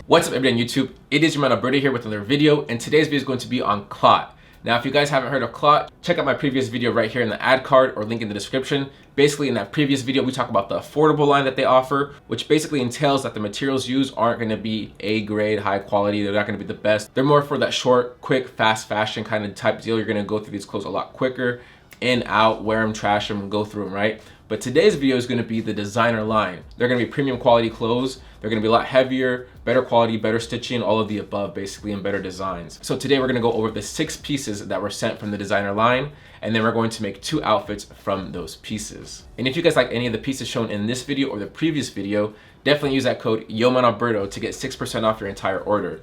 What's up everybody on YouTube? It is your man Alberto here with another video, and today's video is going to be on KCLOT. Now if you guys haven't heard of KCLOT, check out my previous video right here in the ad card or link in the description. Basically in that previous video we talk about the affordable line that they offer, which basically entails that the materials used aren't going to be A grade, high quality, they're not going to be the best. They're more for that short, quick, fast fashion kind of type deal. You're going to go through these clothes a lot quicker, in, out, wear them, trash them, go through them, right? But today's video is going to be the designer line. They're going to be premium quality clothes. They're going to be a lot heavier, better quality, better stitching, all of the above basically, and better designs. So today we're going to go over the 6 pieces that were sent from the designer line, and then we're going to make 2 outfits from those pieces. And if you guys like any of the pieces shown in this video or the previous video, definitely use that code YOMANALBERTO to get 6% off your entire order.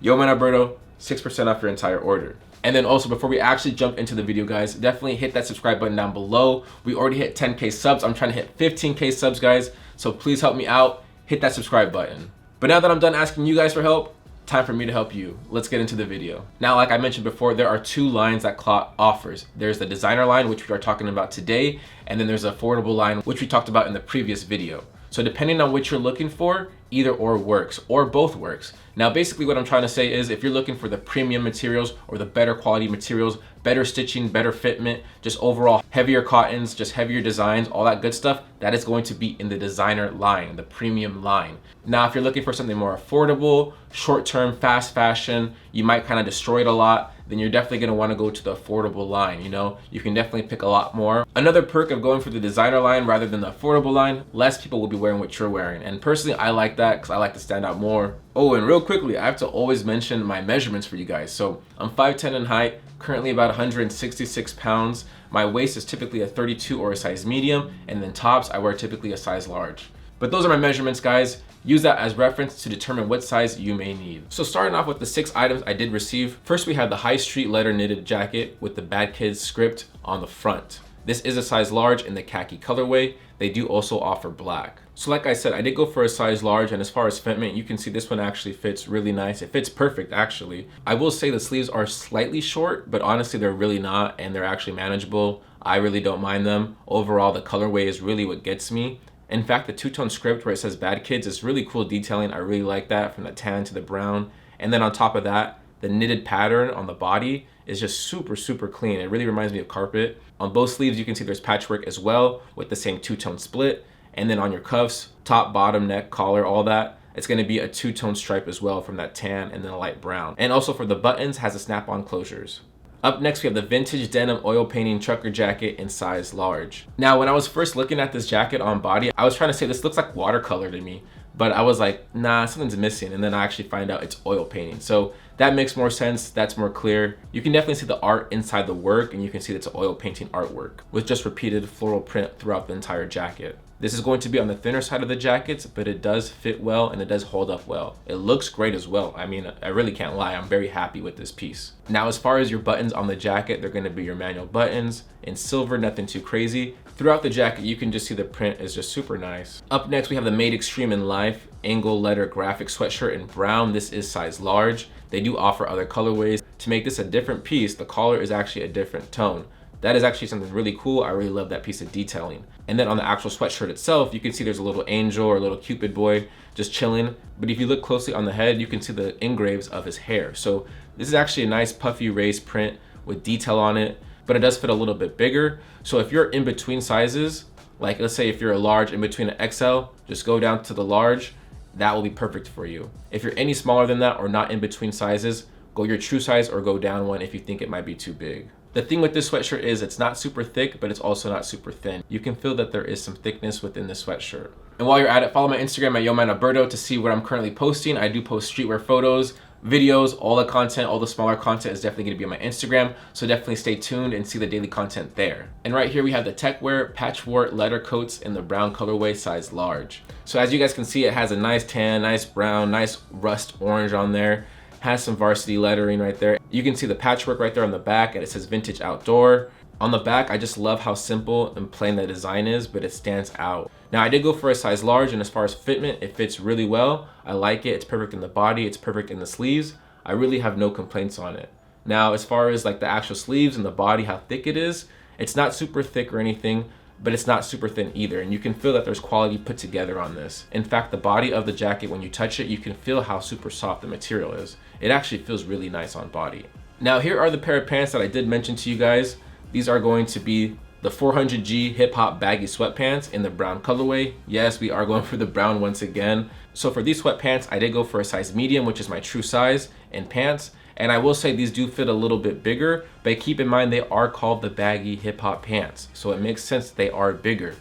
YOMANALBERTO, 6% off your entire order. And then also, before we actually jump into the video, guys, definitely hit that subscribe button down below. We already hit 10K subs. I'm trying to hit 15K subs, guys. So please help me out. Hit that subscribe button. But now that I'm done asking you guys for help, time for me to help you. Let's get into the video. Now, like I mentioned before, there are 2 lines that KCLOT offers. There's the designer line, which we are talking about today, and then there's the affordable line, which we talked about in the previous video. So depending on what you're looking for, either or works, or both works. Now basically what I'm trying to say is if you're looking for the premium materials or the better quality materials, better stitching, better fitment, just overall heavier cottons, just heavier designs, all that good stuff, that is going to be in the designer line, the premium line. Now if you're looking for something more affordable, short-term, fast fashion, you might kind of destroy it a lot, then you're definitely going to want to go to the affordable line. You know, you can definitely pick a lot more. Another perk of going for the designer line rather than the affordable line, less people will be wearing what you're wearing. And personally, I like that because I like to stand out more. Oh, and real quickly, I have to always mention my measurements for you guys. So I'm 5'10" in height, currently about 166 pounds. My waist is typically a 32 or a size medium, and then tops, I wear typically a size large. But those are my measurements, guys. Use that as reference to determine what size you may need. So starting off with the 6 items I did receive. First, we have the High Street leather knitted jacket with the Bad Kids script on the front. This is a size large in the khaki colorway. They do also offer black. So like I said, I did go for a size large, and as far as fitment, you can see this one actually fits really nice. It fits perfect actually. I will say the sleeves are slightly short, but honestly they're really not, and they're actually manageable. I really don't mind them. Overall, the colorway is really what gets me. In fact, the 2-tone script where it says Bad Kids is really cool detailing. I really like that, from the tan to the brown. And then on top of that, the knitted pattern on the body is just super clean. It really reminds me of carpet. On both sleeves, you can see there's patchwork as well with the same 2-tone split. And then on your cuffs, top, bottom, neck, collar, all that, it's going to be a 2-tone stripe as well from that tan and then a light brown. And also for the buttons, has a snap-on closures. Up next, we have the vintage denim oil painting trucker jacket in size large. Now, when I was first looking at this jacket on body, I was trying to say this looks like watercolor to me, but I was like, nah, something's missing. And then I actually find out it's oil painting. So that makes more sense. That's more clear. You can definitely see the art inside the work, and you can see it's oil painting artwork with just repeated floral print throughout the entire jacket. This is going to be on the thinner side of the jackets, but it does fit well and it does hold up well. It looks great as well. I mean, I really can't lie. I'm very happy with this piece. Now, as far as your buttons on the jacket, they're going to be your manual buttons in silver, nothing too crazy. Throughout the jacket, you can just see the print is just super nice. Up next, we have the Made Extreme in Life angle letter graphic sweatshirt in brown. This is size large. They do offer other colorways. To make this a different piece, the collar is actually a different tone. That is actually something really cool. I really love that piece of detailing. And then on the actual sweatshirt itself, you can see there's a little angel or a little cupid boy just chilling. But if you look closely on the head, you can see the engraves of his hair. So this is actually a nice puffy raised print with detail on it, but it does fit a little bit bigger. So if you're in between sizes, like let's say if you're a large in between an XL, just go down to the large. That will be perfect for you. If you're any smaller than that or not in between sizes, go your true size or go down one if you think it might be too big. The thing with this sweatshirt is it's not super thick, but it's also not super thin. You can feel that there is some thickness within the sweatshirt. And while you're at it, follow my Instagram at YoManAlberto to see what I'm currently posting. I do post streetwear photos, videos, all the content, all the smaller content is definitely gonna be on my Instagram. So definitely stay tuned and see the daily content there. And right here we have the Techwear patchwork leather coats in the brown colorway size large. So as you guys can see, it has a nice tan, nice brown, nice rust orange on there. Has some varsity lettering right there. You can see the patchwork right there on the back, and it says vintage outdoor. On the back, I just love how simple and plain the design is, but it stands out. Now I did go for a size large, and as far as fitment, it fits really well. I like it. It's perfect in the body. It's perfect in the sleeves. I really have no complaints on it. Now, as far as like the actual sleeves and the body, how thick it is, it's not super thick or anything. but it's not super thin either. And you can feel that there's quality put together on this. In fact, the body of the jacket, when you touch it, you can feel how super soft the material is. It actually feels really nice on body. Now here are the pair of pants that I did mention to you guys. These are going to be the 400G hip hop baggy sweatpants in the brown colorway. Yes, we are going for the brown once again. So for these sweatpants, I did go for a size medium, which is my true size in pants. And I will say these do fit a little bit bigger, but keep in mind they are called the baggy hip hop pants. So it makes sense that they are bigger.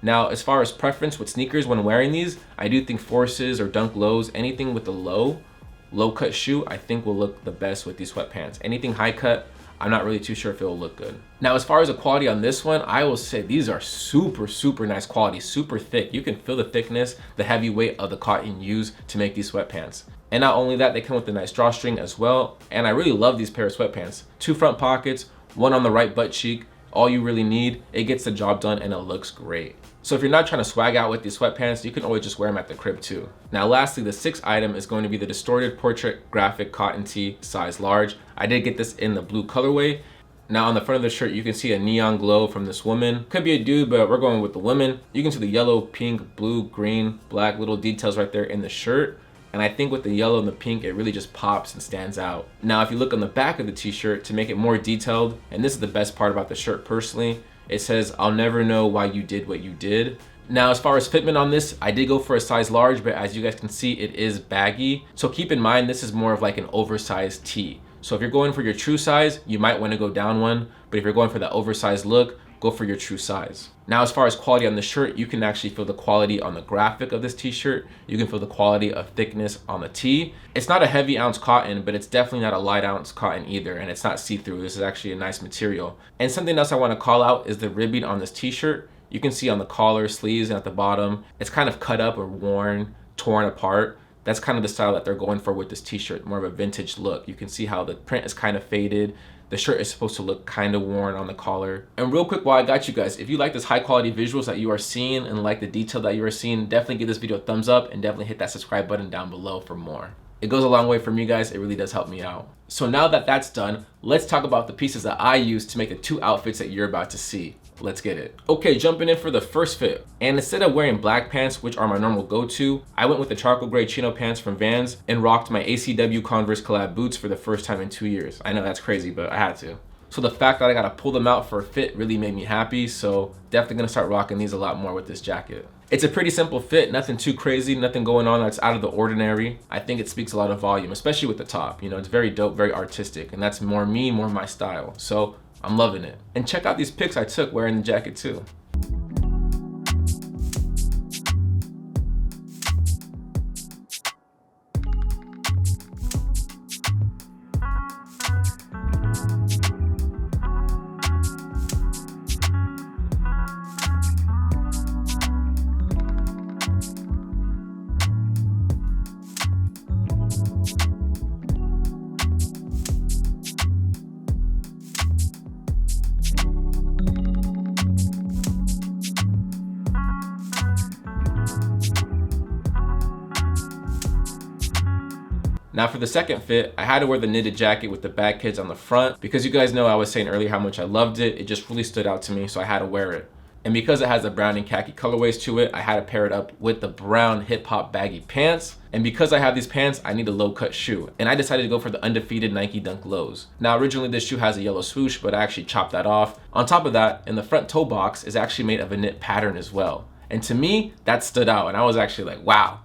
Now, as far as preference with sneakers when wearing these, I do think Forces or Dunk Lows, anything with a low cut shoe, I think will look the best with these sweatpants. Anything high cut, I'm not really too sure if it'll look good. Now, as far as the quality on this one, I will say these are super nice quality, super thick. You can feel the thickness, the heavy weight of the cotton used to make these sweatpants. And not only that, they come with a nice drawstring as well. And I really love these pair of sweatpants. 2 front pockets, 1 on the right butt cheek. All you really need, it gets the job done and it looks great. So if you're not trying to swag out with these sweatpants, you can always just wear them at the crib too. Now lastly, the 6th item is going to be the distorted portrait graphic cotton tee, size large. I did get this in the blue colorway. Now on the front of the shirt, you can see a neon glow from this woman. Could be a dude, but we're going with the woman. You can see the yellow, pink, blue, green, black little details right there in the shirt. And I think with the yellow and the pink, it really just pops and stands out. Now, if you look on the back of the t-shirt to make it more detailed, and this is the best part about the shirt personally, it says, "I'll never know why you did what you did." Now, as far as fitment on this, I did go for a size large, but as you guys can see, it is baggy. So keep in mind, this is more of like an oversized tee. So if you're going for your true size, you might want to go down one, but if you're going for that oversized look, go for your true size. Now, as far as quality on the shirt, you can actually feel the quality on the graphic of this t-shirt. You can feel the quality of thickness on the tee. It's not a heavy ounce cotton, but it's definitely not a light ounce cotton either, and it's not see-through. This is actually a nice material. And something else I want to call out is the ribbing on this t-shirt. You can see on the collar, sleeves, and at the bottom, it's kind of cut up or worn, torn apart. That's kind of the style that they're going for with this t-shirt, more of a vintage look. You can see how the print is kind of faded. The shirt is supposed to look kind of worn on the collar. And real quick, while I got you guys, if you like this high quality visuals that you are seeing and like the detail that you are seeing, definitely give this video a thumbs up and definitely hit that subscribe button down below for more. It goes a long way for me, guys. It really does help me out. So now that that's done, let's talk about the pieces that I use to make the 2 outfits that you're about to see. Let's get it. Okay, jumping in for the first fit. And instead of wearing black pants, which are my normal go-to, I went with the charcoal gray chino pants from Vans and rocked my ACW Converse collab boots for the first time in 2 years. I know that's crazy, but I had to. So the fact that I gotta pull them out for a fit really made me happy, so definitely gonna start rocking these a lot more with this jacket. It's a pretty simple fit, nothing too crazy, nothing going on that's out of the ordinary. I think it speaks a lot of volume, especially with the top. You know, it's very dope, very artistic, and that's more me, more my style. So I'm loving it. And check out these pics I took wearing the jacket too. Now for the second fit, I had to wear the knitted jacket with the bag kids on the front because you guys know I was saying earlier how much I loved it. It just really stood out to me, so I had to wear it. And because it has the brown and khaki colorways to it, I had to pair it up with the brown hip hop baggy pants. And because I have these pants, I need a low cut shoe. And I decided to go for the undefeated Nike Dunk Lows. Now originally this shoe has a yellow swoosh, but I actually chopped that off. On top of that, in the front toe box is actually made of a knit pattern as well. And to me, that stood out. And I was actually like, wow,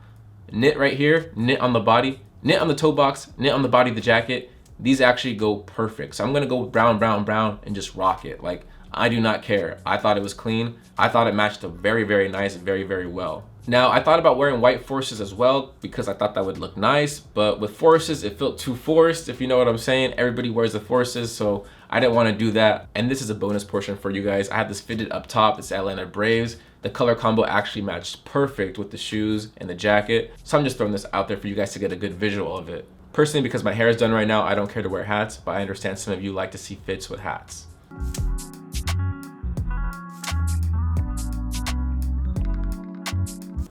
knit right here, knit on the body, knit on the toe box, knit on the body of the jacket. These actually go perfect. So I'm gonna go with brown, brown, brown and just rock it. Like, I do not care. I thought it was clean. I thought it matched up very, very nice, very, very well. Now, I thought about wearing white Forces as well because I thought that would look nice, but with Forces, it felt too forced, if you know what I'm saying. Everybody wears the Forces, so I didn't want to do that. And this is a bonus portion for you guys. I have this fitted up top. It's Atlanta Braves. The color combo actually matched perfect with the shoes and the jacket. So I'm just throwing this out there for you guys to get a good visual of it. Personally, because my hair is done right now, I don't care to wear hats, but I understand some of you like to see fits with hats.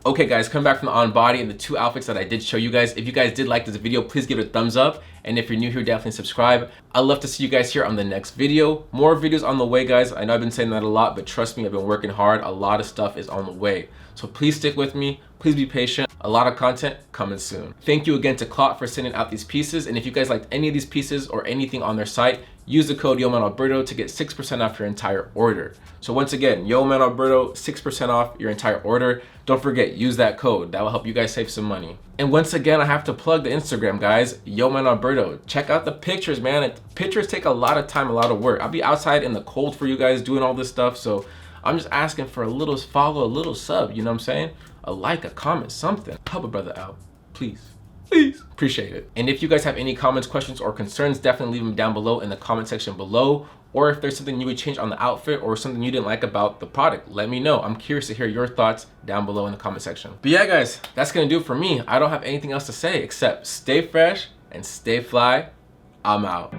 Okay guys, coming back from the on body and the 2 outfits that I did show you guys. If you guys did like this video, please give it a thumbs up. And if you're new here, definitely subscribe. I'd love to see you guys here on the next video. More videos on the way, guys. I know I've been saying that a lot, but trust me, I've been working hard. A lot of stuff is on the way. So please stick with me. Please be patient. A lot of content coming soon. Thank you again to KCLOT for sending out these pieces. And if you guys liked any of these pieces or anything on their site, use the code YoManAlberto to get 6% off your entire order. So once again, YoManAlberto, 6% off your entire order. Don't forget, use that code. That will help you guys save some money. And once again, I have to plug the Instagram, guys. YoManAlberto. Check out the pictures, man. Pictures take a lot of time, a lot of work. I'll be outside in the cold for you guys doing all this stuff. So I'm just asking for a little follow, a little sub, you know what I'm saying? A like, a comment, something. Help a brother out, please. Please. Appreciate it. And if you guys have any comments, questions, or concerns, definitely leave them down below in the comment section below. Or if there's something you would change on the outfit or something you didn't like about the product, let me know. I'm curious to hear your thoughts down below in the comment section. But yeah, guys, that's gonna do it for me. I don't have anything else to say except stay fresh and stay fly. I'm out.